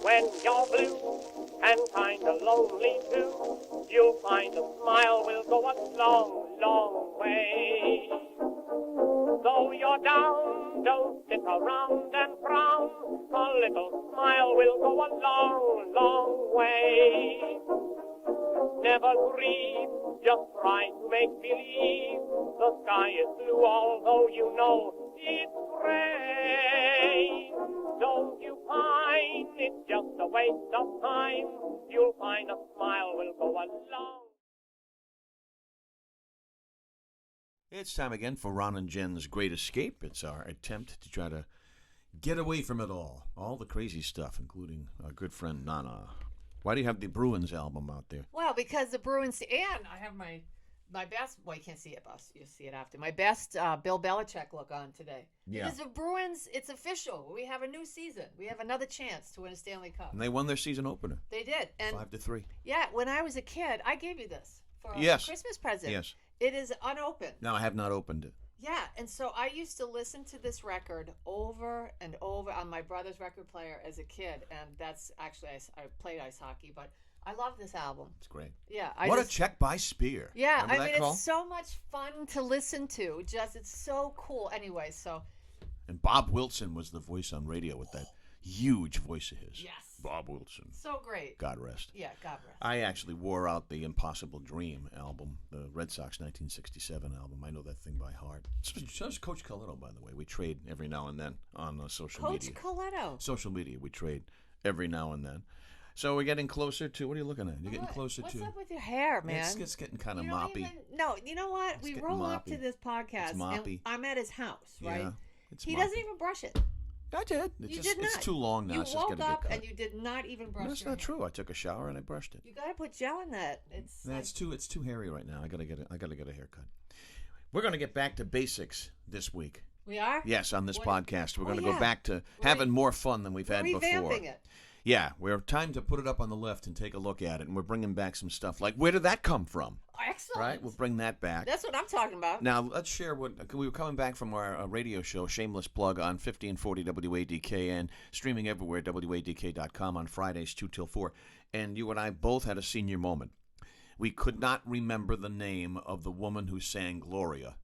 When you're blue and kinda lonely too, you'll find a smile will go a long, long way. Though you're down, don't sit around and frown. A little smile will go a long, long way. Never grieve, just try to make believe the sky is blue, although you know it's gray. Don't you pine, it's just a waste of time. You'll find a smile will go a long. It's time again for Ron and Jen's Great Escape. It's our attempt to try to get away from it all the crazy stuff, including our good friend Nana. Why do you have the Bruins album out there? Well, because the Bruins, and I have my best, well, you can't see it, boss. You'll see it after. My best Bill Belichick look on today. Yeah. Because the Bruins, it's official. We have a new season. We have another chance to win a Stanley Cup. And they won their season opener. They did. And 5-3. yeah, when I was a kid, I gave you this for a Yes. Christmas present. Yes. It is unopened. No, I have not opened it. Yeah, and so I used to listen to this record over and over on my brother's record player as a kid, and that's actually, I played ice hockey, but I love this album. It's great. Yeah. What a check by Spear. Yeah, Remember I that mean, call? it's so much fun to listen to. Just, it's so cool. Anyway, so. And Bob Wilson was the voice on radio with that huge voice of his. Yes. Bob Wilson. So great. God rest. Yeah, God rest. I actually wore out the Impossible Dream album, the Red Sox 1967 album. I know that thing by heart. So does Coach Coletto, by the way. We trade every now and then on social media. Coach Coletto. Social media, we trade every now and then. So we're getting closer to, what are you looking at? You're getting closer What's to. up with your hair, man? It's getting kind of You don't moppy. no, you know what? It's We getting roll up moppy. to this podcast, It's moppy. and I'm at his house, right? Yeah, it's He moppy. doesn't even brush it. I did. You did not. It's too long now. You It's just woke gotta up get cut. and you did not even brush That's your not hair. true. I took a shower and I brushed it. You got to put gel in that. It's No, it's too hairy right now. I gotta get a haircut. We're gonna get back to basics this week. We are? Yes, on this What- podcast, we're Oh, going to yeah. go back to We're having more fun than we've We're had before. revamping it. Yeah, we're time to put it up on the left and take a look at it, and we're bringing back some stuff like where did that come from? Excellent. Right, we'll bring that back. That's what I'm talking about. Now let's share what we were coming back from our radio show, shameless plug on 50 and 40 WADK and streaming everywhere WADK.com on Fridays 2 till 4. And you and I both had a senior moment. We could not remember the name of the woman who sang Gloria.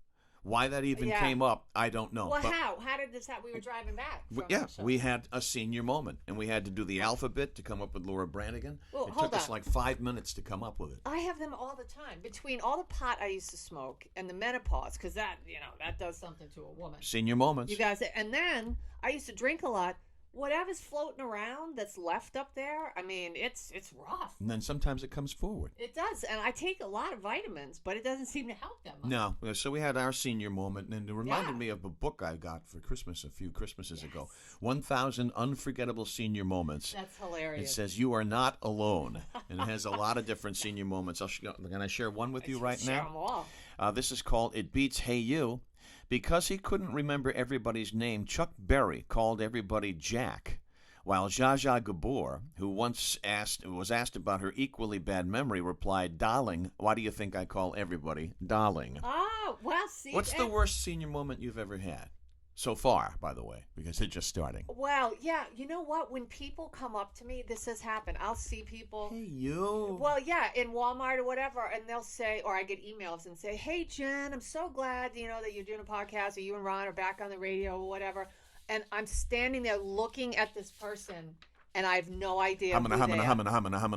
Why that even Yeah. came up, I don't know. Well, But- how? How did this happen? We were driving back. From Yeah, the show. we had a senior moment, and we had to do the alphabet to come up with Laura Branigan. Well, it hold took us on. like 5 minutes to come up with it. I have them all the time. Between all the pot I used to smoke and the menopause, because that, that does something to a woman. Senior moments. You guys, and then I used to drink a lot. Whatever's floating around that's left up there, I mean, it's rough. And then sometimes it comes forward. It does, and I take a lot of vitamins, but it doesn't seem to help that much. No, so we had our senior moment, and it reminded Yeah. me of a book I got for Christmas a few Christmases ago. 1,000 Unforgettable Senior Moments. That's It hilarious. says you are not alone, and it has a lot of different senior moments. Can I share one with you right Share now? 'em all. This is called It Beats Hey You. Because he couldn't remember everybody's name, Chuck Berry called everybody Jack, while Zsa Zsa Gabor, who once was asked about her equally bad memory, replied, "Darling, why do you think I call everybody darling?" Oh, well, see. What's the worst senior moment you've ever had? So far, by the way, because it's just starting. Well, yeah, you know what? When people come up to me, this has happened. I'll see people. Hey, you. Well, yeah, in Walmart or whatever, and they'll say, or I get emails and say, "Hey, Jen, I'm so glad that you're doing a podcast, or you and Ron are back on the radio or whatever." And I'm standing there looking at this person, and I have no idea. Humming.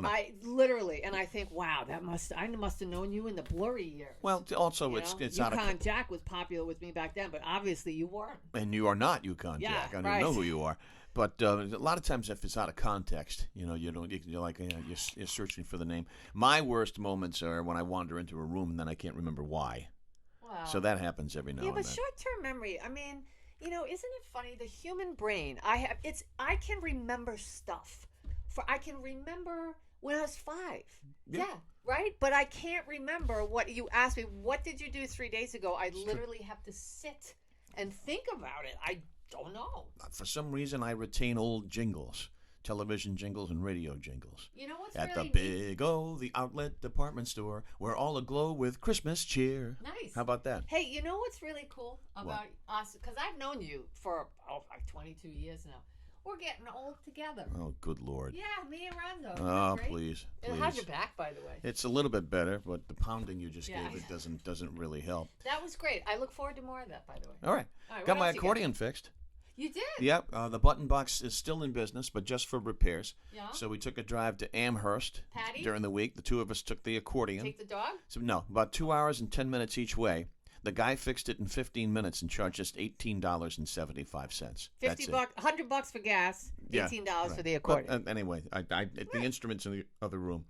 I literally, and I think, wow, I must have known you in the blurry years. Well, also, it's not Yukon Jack was popular with me back then, but obviously you weren't. and you are not Yukon Yeah, Jack. I don't right. know who you are. But a lot of times, if it's out of context, you're searching for the name. My worst moments are when I wander into a room and then I can't remember why. Wow. So that happens every now Yeah, and but then. short-term memory. I mean, isn't it funny? The human brain. I can remember stuff. I can remember when I was 5. Yeah. Yeah, right. But I can't remember what you asked me. What did you do 3 days ago? I literally have to sit and think about it. I don't know. For some reason, I retain old jingles, television jingles and radio jingles. You know what's At really the neat? Big O, the outlet department store, we're all aglow with Christmas cheer. Nice. How about that? Hey, you know what's really cool about us? Because I've known you for like 22 years now. We're getting old together. Oh, good Lord. Yeah, me and Rondo. Oh, Great? please. How's your back, by the way? It's a little bit better, but the pounding you just Yeah. gave it doesn't really help. That was great. I look forward to more of that, by the way. All right. All right, Got what my else you got? accordion fixed. You did? Yep. The button box is still in business, but just for repairs. Yeah. So we took a drive to Amherst Patty? during the week. The two of us took the accordion. Take the dog? So, no, about 2 hours and 10 minutes each way. The guy fixed it in 15 minutes and charged us $18.75. That's it. $50, $100 for gas, Yeah, $18 for right. the accordion. But, anyway, the instruments in the other room.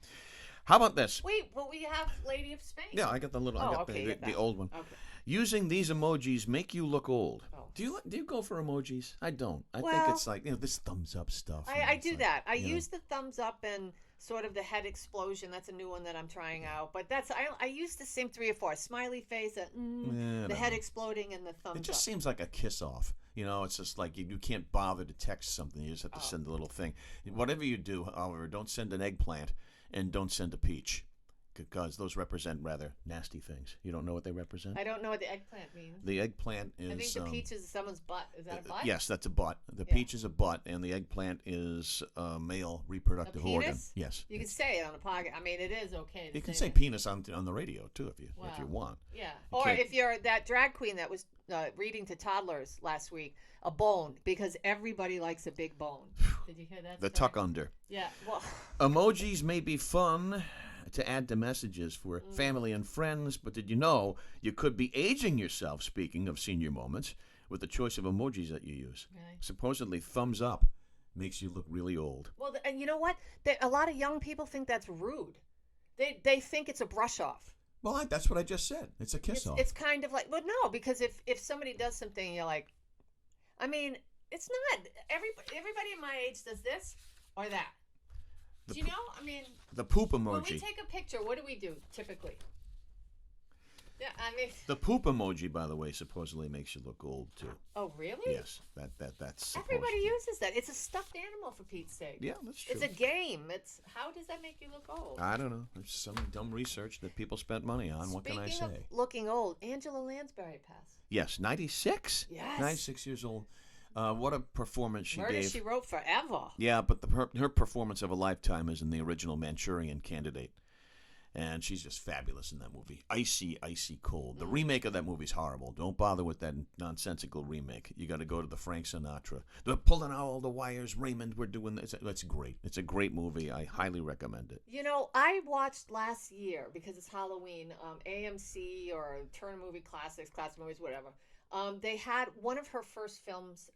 How about this? Wait, well, we have Lady of Spain. Yeah, I got the little. Oh, I got okay, you got the that. old one. Okay. Using these emojis make you look old. Oh. Do you go for emojis? I don't. I think Well, it's like this thumbs up stuff. I do that. I you know. use the thumbs up and sort of the head explosion. That's a new one that I'm trying out. But I use the same 3 or 4. Smiley face, Yeah, the I head know. exploding, and the thumbs It just up. seems like a kiss off. It's just like you can't bother to text something. You just have to send a little thing. Whatever you do, however, don't send an eggplant and don't send a peach, because those represent rather nasty things. You don't know what they represent? I don't know what the eggplant means. The eggplant is. I think the peach is someone's butt. Is that a butt? Yes, that's a butt. The peach is a butt, and the eggplant is a male reproductive A organ. penis? Yes. You can say it on a podcast. I mean, it is okay. You to can say that. penis on the radio too if you Wow. want. Yeah. You Or can't- if you're that drag queen that was reading to toddlers last week, a bone, because everybody likes a big bone. Did you hear that? The story? tuck under. Yeah. Well, Emojis may be fun to add to messages for family and friends, but did you know you could be aging yourself, speaking of senior moments, with the choice of emojis that you use? Really? Supposedly, thumbs up makes you look really old. well, and you know what? A lot of young people think that's rude. They think it's a brush off. Well, that's what I just said. It's a kiss off. It's kind of like, well, no, because if somebody does something, you're like, I mean, it's not everybody in my age does this or that. Do you know? I mean, The poop when we emoji. take a picture, what do we do typically? Yeah, I mean, The poop emoji, by the way, supposedly makes you look old too. oh really? Yes, that's supposed Everybody to. uses that. It's a stuffed animal, for Pete's sake. Yeah, that's true. It's a game. How does that make you look old? I don't know. There's some dumb research that people spent money on. What can I Speaking say? of looking old, Angela Lansbury passed. Yes, 96. Yes. 96 years old. What a performance she Murder gave. She Wrote forever. Yeah, but her performance of a lifetime is in the original Manchurian Candidate. And she's just fabulous in that movie. Icy, icy cold. The remake of that movie's horrible. Don't bother with that nonsensical remake. You got to go to the Frank Sinatra. They're pulling out all the wires. Raymond, we're doing this. That's great. It's a great movie. I highly recommend it. You know, I watched last year, because it's Halloween, AMC or Turner Movie Classics, Classic Movies, whatever. They had one of her first films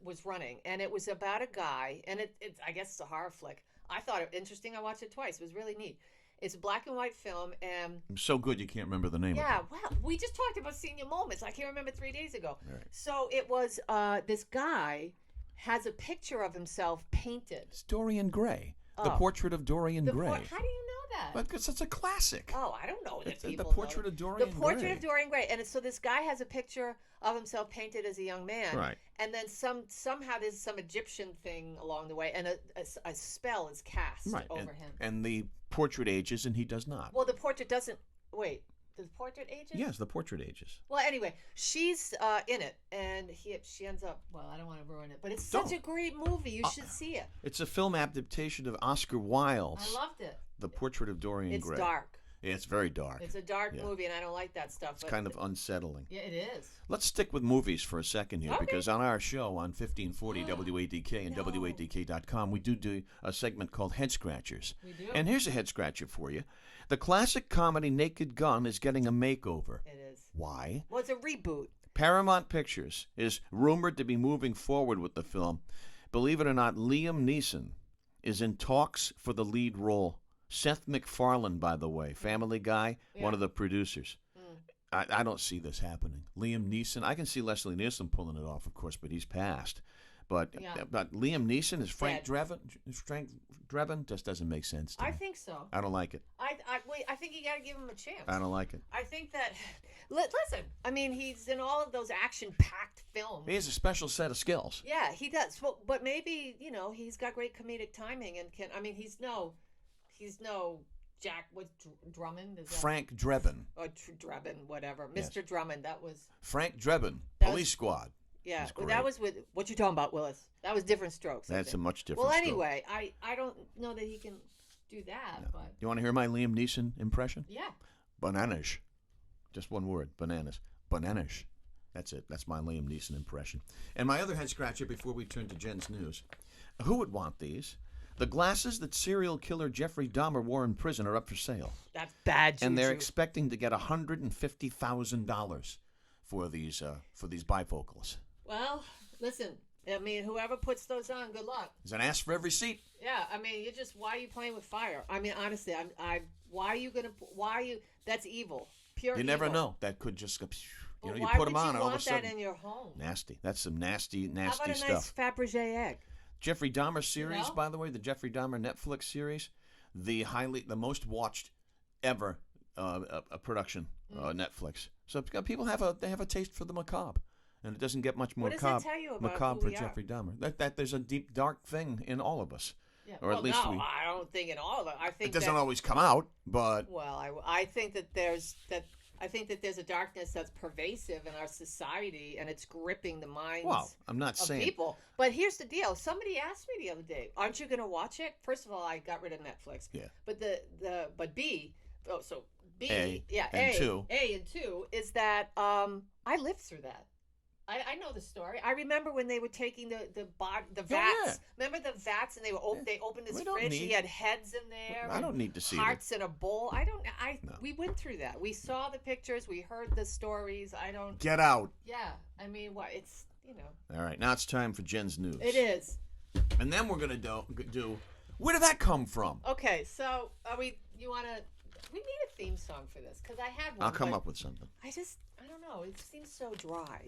was running, and it was about a guy, and it's I guess it's a horror flick. I thought it interesting. I watched it twice. It was really neat. It's a black and white film, and So good you can't remember the name yeah, of it. well, we just talked about senior moments. I can't remember 3 days ago. Right. So it was this guy has a picture of himself painted. It's Dorian Gray. The Oh. Portrait of Dorian Gray. How do you know that? Because it's a classic. Oh, I don't know that It's the people Portrait know. of Dorian The Portrait Gray. of Dorian Gray, and so this guy has a picture of himself painted as a young man, Right. And then somehow there's some Egyptian thing along the way, and a spell is cast Right. over him. And the portrait ages, and he does not. Well, the portrait doesn't. Wait, does the portrait age it? Yes, the portrait ages. Well, anyway, she's in it, and she ends up. Well, I don't want to ruin it, but it's such Don't. a great movie. You should see it. It's a film adaptation of Oscar Wilde's I loved it. The Portrait of Dorian It's Gray. dark. Yeah, it's very dark. It's a dark Yeah. movie, and I don't like that stuff. It's kind of unsettling. Yeah, it is. Let's stick with movies for a second here, Okay. because on our show on 1540 WADK and No. WADK.com, we do a segment called Head Scratchers. We do. And here's a head scratcher for you. The classic comedy Naked Gun is getting a makeover. It is. Why? Well, it's a reboot. Paramount Pictures is rumored to be moving forward with the film. Believe it or not, Liam Neeson is in talks for the lead role. Seth MacFarlane, by the way, Family Guy, one of the producers. I don't see this happening. Liam Neeson, I can see Leslie Nielsen pulling it off, of course, but he's passed. But Liam Neeson is Frank Drebin. Frank Drebin just doesn't make sense to me. I think so. I don't like it. I think you got to give him a chance. I don't like it. I think that. Listen, I mean, he's in all of those action-packed films. He has a special set of skills. Yeah, he does. But maybe he's got great comedic timing and can. I mean, he's no Jack. What's Drummond? Is that, Frank Drebin. or Drebin, whatever. Yes. Mr. Drummond. That was. Frank Drebin, That Police was- Squad. Yeah, He's well, great. that was with what you talking about, Willis. That was Different Strokes. I That's a think. much different Well, stroke. anyway, I don't know that he can do that, but You want to hear my Liam Neeson impression? yeah. Bananas. Just one word. Bananas. Bananas. That's it. That's my Liam Neeson impression. And my other head scratcher before we turn to Jen's news. Who would want these? The glasses that serial killer Jeffrey Dahmer wore in prison are up for sale. That's bad juju. And they're expecting to get $150,000 for these bifocals. Well, listen, I mean, whoever puts those on, good luck. There's an ass for every seat. Yeah, I mean, why are you playing with fire? I mean, honestly, why are you that's evil. Pure You never evil. know. That could just go, Well, you why put them would on you and all of a want that sudden. in your home? Nasty. That's some nasty, How nasty about a stuff. nice Fabergé egg? Jeffrey Dahmer series, know? by the way, the Jeffrey Dahmer Netflix series, the most watched ever a production Netflix. So people have a taste for the macabre, and it doesn't get much more What does that tell you about macabre who for we are? Jeffrey Dahmer. That there's a deep dark thing in all of us, Yeah. or well, at least no, we. I don't think in all of it. I think It doesn't that, always come out, but Well, I think that there's a darkness that's pervasive in our society, and it's gripping the minds well, I'm not of saying. people. But here's the deal: somebody asked me the other day, "Aren't you going to watch it?" First of all, I got rid of Netflix. Yeah. But B A yeah and A two. A and two is that I lived through that. I know the story. I remember when they were taking the vats. yeah. Remember the vats, and they opened his We don't fridge. need- He had heads in there. I don't need to see it. hearts in a bowl. No. We went through that. We saw the pictures. We heard the stories. Get out. Yeah. I mean, what? It's All right, now it's time for Jen's news. It is. And then we're gonna do. Where did that come from? Okay. So we need a theme song for this because I had one. I'll come but up with something. I don't know. It seems so dry.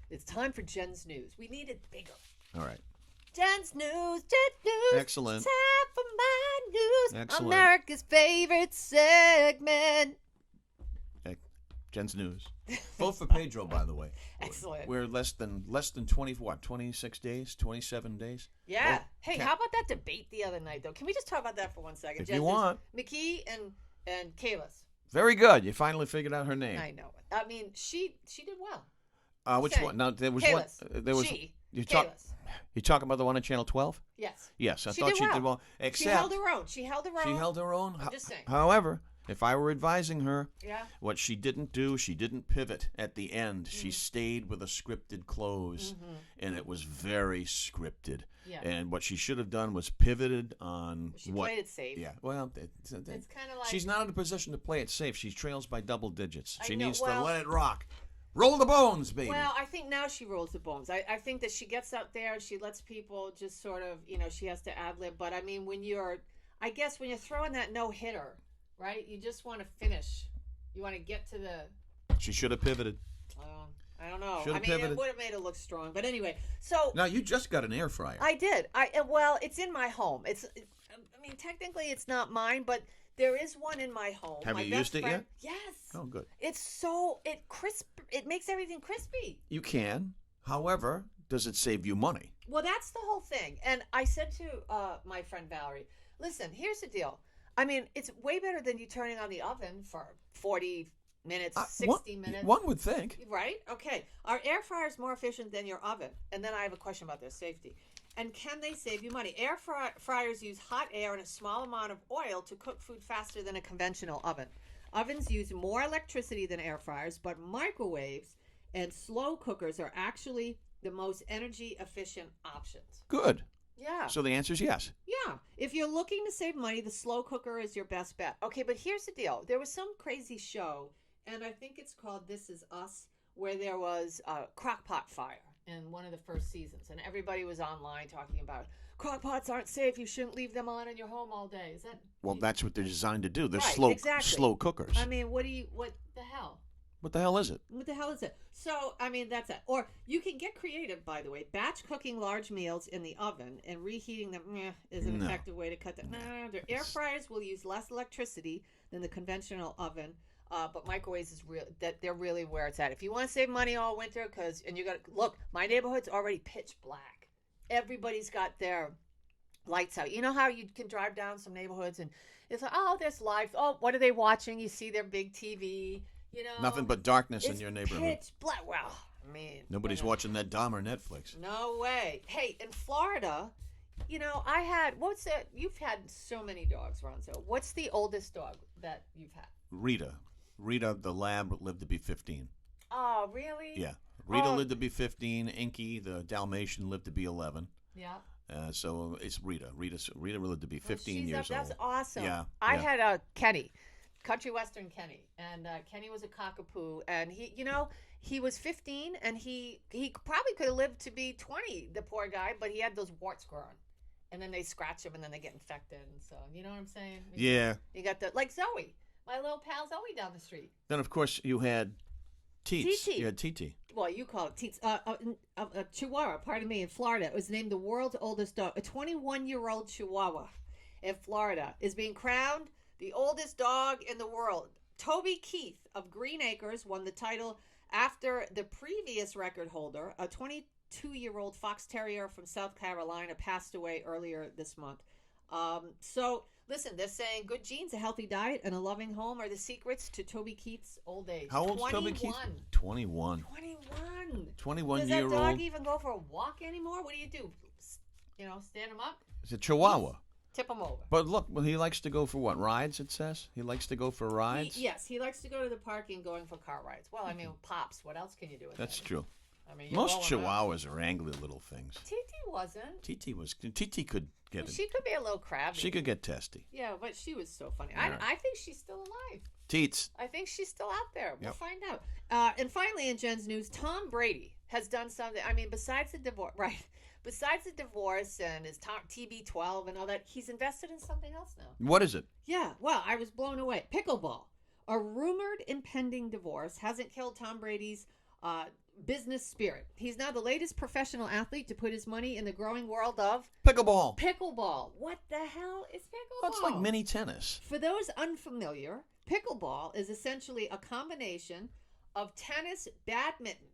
It's time for Jen's news. We need it bigger. All right. Jen's news. Excellent. Time for my news. Excellent. America's favorite segment. Jen's news. Vote for Pedro, by the way. Excellent. We're less than 26 days, 27 days. Yeah. Oh, Hey, okay. how about that debate the other night, though? Can we just talk about that for 1 second? If you want. McKee and Kalis. Very good. You finally figured out her name. I know it. I mean, she did well. Which Say. one? Now there was Kalis. one. There was. She. You Kalis. talking about the one on Channel 12? Yes. Yes, I She thought did she well. did well. She Except held her own. She held her own. I'm just saying. However, if I were advising her, Yeah. what she didn't do, she didn't pivot at the end. Mm. She stayed with a scripted close, and it was very scripted. Mm-hmm. Yeah. And what she should have done was pivoted on She what. played it safe. Yeah, well, It's kind of like she's not in a position to play it safe. She trails by double digits. I She know, needs well- to let it rock. Roll the bones, baby. Well, I think now she rolls the bones. I think that she gets out there and she lets people just sort of, she has to ad lib. But I mean, when you're throwing that no hitter, right? You just want to finish. You want to get to the. She should have pivoted. I don't know. Should've I mean, pivoted. it would have made it look strong. But anyway, so Now, you just got an air fryer. I did. It's in my home. I mean, technically it's not mine, but there is one in my home. Have My you best used it friend- yet? Yes. Oh, good. It makes everything crispy. You can. However, does it save you money? Well, that's the whole thing. And I said to my friend Valerie, listen, here's the deal. I mean, it's way better than you turning on the oven for 40 minutes, 60 minutes. One would think. Right? Okay. Our air fryer is more efficient than your oven. And then I have a question about their safety. And can they save you money? Air fryers use hot air and a small amount of oil to cook food faster than a conventional oven. Ovens use more electricity than air fryers, but microwaves and slow cookers are actually the most energy efficient options. Good. Yeah. So the answer is yes. Yeah. If you're looking to save money, the slow cooker is your best bet. Okay, but here's the deal. There was some crazy show, and I think it's called This Is Us, where there was a crockpot fire in one of the first seasons, and everybody was online talking about crockpots aren't safe. You shouldn't leave them on in your home all day. Is that? Well, that's what they're designed to do. They're Right, exactly. slow cookers. I mean, what the hell? What the hell is it? What the hell is it? So, I mean, that's it. Or you can get creative, by the way. Batch cooking large meals in the oven and reheating them is an No. effective way to cut that. No. Their air fryers will use less electricity than the conventional oven, but microwaves is they're really where it's at. If you want to save money all winter, look, my neighborhood's already pitch black. Everybody's got their lights out. You know how you can drive down some neighborhoods and it's like, oh, there's lights. Oh, what are they watching? You see their big TV. Nothing but darkness in It's your neighborhood. pitch black. Wow. I mean, Nobody's watching that Dahmer Netflix. No way. Hey, in Florida, what's that? You've had so many dogs, Ronzo. What's the oldest dog that you've had? Rita. Rita, the lab, lived to be 15. Oh, really? Yeah. Rita lived to be 15. Inky, the Dalmatian, lived to be 11. Yeah. So it's Rita. Rita lived to be 15 years old. That's awesome. Yeah. I had Kenny, country western Kenny, and Kenny was a cockapoo, and he was 15, and he probably could have lived to be 20. The poor guy, but he had those warts growing, and then they scratch him, and then they get infected, and so you know what I'm saying? Yeah. You got like Zoe, my little pal Zoe down the street. Then of course you had Teets. TT. You had TT. Well, you call it Teets. A Chihuahua, pardon me, in Florida. It was named the world's oldest dog. A 21-year-old Chihuahua in Florida is being crowned the oldest dog in the world. Toby Keith of Green Acres won the title after the previous record holder, a 22-year-old Fox Terrier from South Carolina, passed away earlier this month. So, listen, they're saying good genes, a healthy diet, and a loving home are the secrets to Toby Keith's old age. How old's 21. Toby Keith? 21. 21. Does that 21-year-old. dog even go for a walk anymore? What do? Stand him up? It's a Chihuahua. Tip him over. But look, he likes to go for what? Rides, it says? He likes to go for rides? He likes to go to the park and going for car rides. Well, I mean, Pops, what else can you do with That's that? true. I mean, Most Chihuahuas are angry little things. TT wasn't. TT could get it. She could be a little crabby. She could get testy. Yeah, but she was so funny. All right. I think she's still alive. Teets. I think she's still out there. We'll Yep. find out. And finally, in Jen's news, Tom Brady has done something. I mean, besides the divorce, right? Besides the divorce and his TB12 and all that, he's invested in something else now. What is it? Yeah, well, I was blown away. Pickleball. A rumored impending divorce hasn't killed Tom Brady's business spirit. He's now the latest professional athlete to put his money in the growing world of Pickleball. pickleball. What the hell is pickleball? That's like mini tennis. For those unfamiliar, pickleball is essentially a combination of tennis, badminton,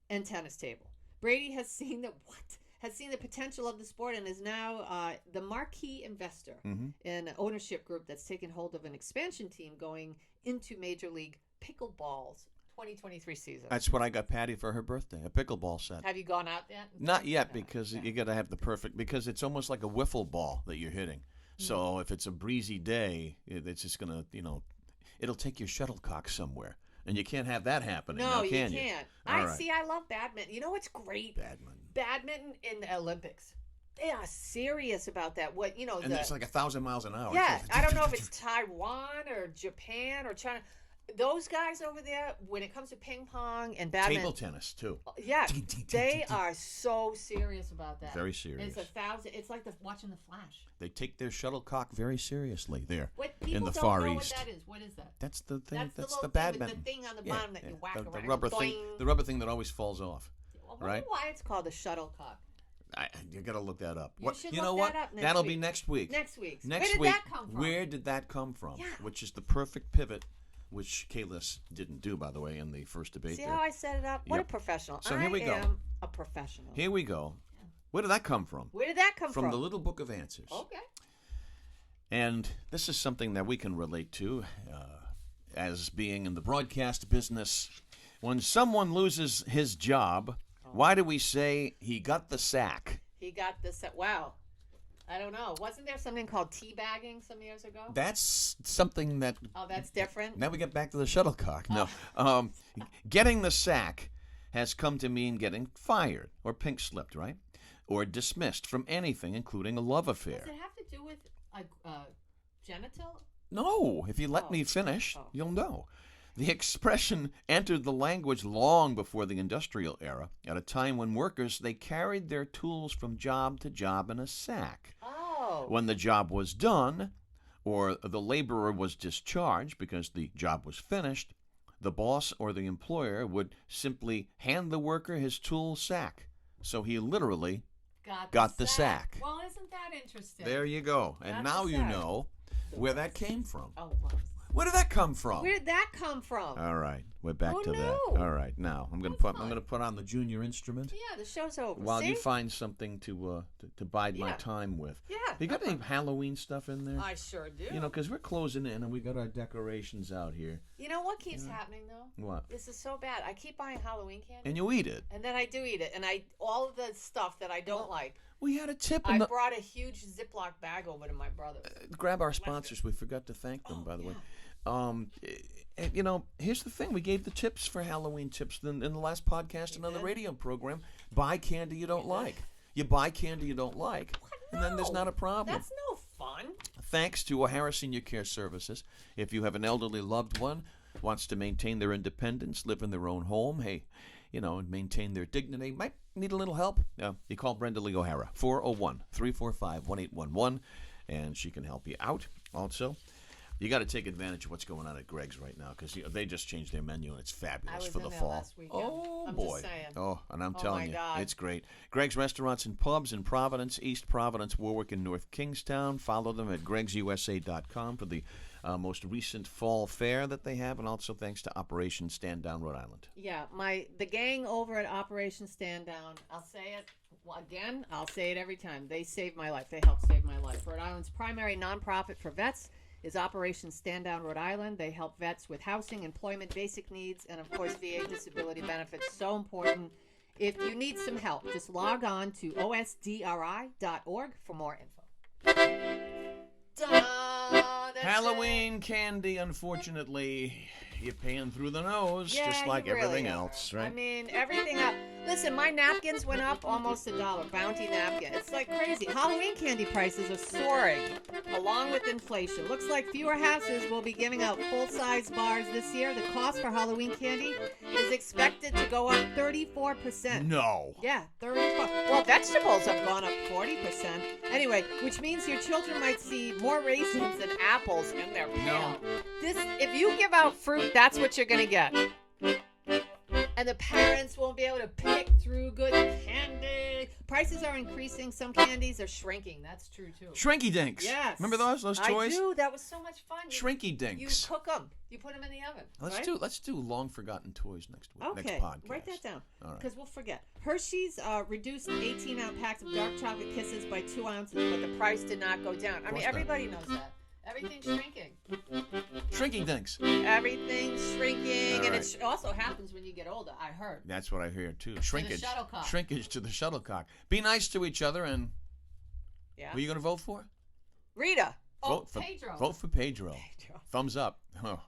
and tennis table. Brady has seen the potential of the sport and is now the marquee investor in an ownership group that's taken hold of an expansion team going into Major League Pickleball's 2023 season. That's what I got Patty for her birthday, a pickleball set. Have you gone out yet? Not yet, because you got to have the perfect, because it's almost like a wiffle ball that you're hitting. So if it's a breezy day, it's just going to, it'll take your shuttlecock somewhere. And you can't have that happening now, No, can you can't. All right. I love badminton. You know what's great? Badminton in the Olympics. They are serious about that. And it's like 1,000 miles an hour. Yeah, I don't know if it's Taiwan or Japan or China. Those guys over there, when it comes to ping pong and badminton, Table tennis too. yeah, they are so serious about that. Very serious. It's like watching The Flash. They take their shuttlecock very seriously there What people in the don't Far know East. what that is. What is that? That's the thing. That's little the thing badminton. with the thing on the bottom that you whack the around. rubber thing. Boing. The rubber thing that always falls off. Well, I right? wonder why it's called a shuttlecock. You got to look that up. should know look what? that up next That'll week. be next week. Next week. Next Where did week. that come from? Where did that come from? Yeah. Which is the perfect pivot, which Kalis didn't do, by the way, in the first debate. See there. how I set it up? What Yep. a professional. So here we go. I am a professional. Here we go. Where did that come from? Where did that come from? From the Little Book of Answers. Okay. And this is something that we can relate to as being in the broadcast business. When someone loses his job, why do we say he got the sack? He got this. Wow. I don't know. Wasn't there something called teabagging some years ago? That's something that... Oh, that's different? Now we get back to the shuttlecock. No. Getting the sack has come to mean getting fired or pink slipped, right? Or dismissed from anything, including a love affair. Does it have to do with genital? No. If you let me finish, you'll know. The expression entered the language long before the industrial era, at a time when workers, they carried their tools from job to job in a sack. Oh. When the job was done, or the laborer was discharged because the job was finished, the boss or the employer would simply hand the worker his tool sack. So he literally got the sack. Well, isn't that interesting? There you go. And That's now the you sack. know where that came from. Oh, well. Where did that come from? Where did that come from? All right, we're back Oh, to no. that. All right, now I'm gonna put on the junior instrument Yeah, the show's over. while See? you find something to bide my Yeah. time with. Yeah. You got any Halloween stuff in there? I sure do. You know, because we're closing in and we got our decorations out here. You know what keeps happening though? What? This is so bad. I keep buying Halloween candy, And you eat it. and then I do eat it, and all of the stuff that I don't like. We had a tip I in the. brought a huge Ziploc bag over to my brother's. Grab our sponsors. We forgot to thank them, by the way. And, you know, here's the thing. We gave the tips for Halloween tips in the last podcast and on the radio program. Buy candy you don't like. You buy candy you don't like, and then there's No, not a problem. That's no fun. Thanks to O'Hara Senior Care Services. If you have an elderly loved one, wants to maintain their independence, live in their own home, hey, you know, and maintain their dignity, might need a little help, you call Brenda Lee O'Hara, 401-345-1811, and she can help you out. Also, you got to take advantage of what's going on at Greg's right now, because they just changed their menu, and it's I fabulous was for in the there fall. last weekend. Oh, I'm boy. just saying. Oh, and I'm Oh, telling my you, God. it's great. Greg's Restaurants and Pubs in Providence, East Providence, Warwick, and North Kingstown. Follow them at gregsusa.com for the most recent fall fair that they have, and also thanks to Operation Stand Down Rhode Island. Yeah, the gang over at Operation Stand Down, I'll say it again, I'll say it every time. They saved my life. They helped save my life. Rhode Island's primary nonprofit for vets is Operation Stand Down Rhode Island. They help vets with housing, employment, basic needs, and of course VA disability benefits. So important. If you need some help, just log on to osdri.org for more info. Ta-da! That's Halloween candy, unfortunately, you're paying through the nose, Yeah, just like you really everything are. else, right? I mean, everything up. Listen, my napkins went up almost $1. Bounty napkin. It's like crazy. Halloween candy prices are soaring, along with inflation. Looks like fewer houses will be giving out full-size bars this year. The cost for Halloween candy is expected to go up 34%. No. Yeah, 34. Well, vegetables have gone up 40%. Anyway, which means your children might see more raisins than apples in their pail. If you give out fruit, that's what you're gonna get. And the parents won't be able to pick through good candy. Prices are increasing. Some candies are shrinking. That's true too. Shrinky dinks. Yes. Remember those toys? I do. That was so much fun. Shrinky You dinks. cook them. You put them in the oven. Let's do long forgotten toys next week. Okay, Next podcast. write that down All right. because we'll forget. Hershey's reduced 18-ounce packs of dark chocolate kisses by 2 ounces, but the price did not go down. I mean, course not. everybody knows that. Everything's shrinking. Shrinky dinks. Everything's shrinking, All and right. it also happens when you get older. I heard. That's what I hear too. Shrinkage. shuttlecock. Shrinkage to the shuttlecock. Be nice to each other, and Yeah. who are you going to vote for? Rita. Vote for Pedro. Vote for Pedro. Pedro. Thumbs up. Oh,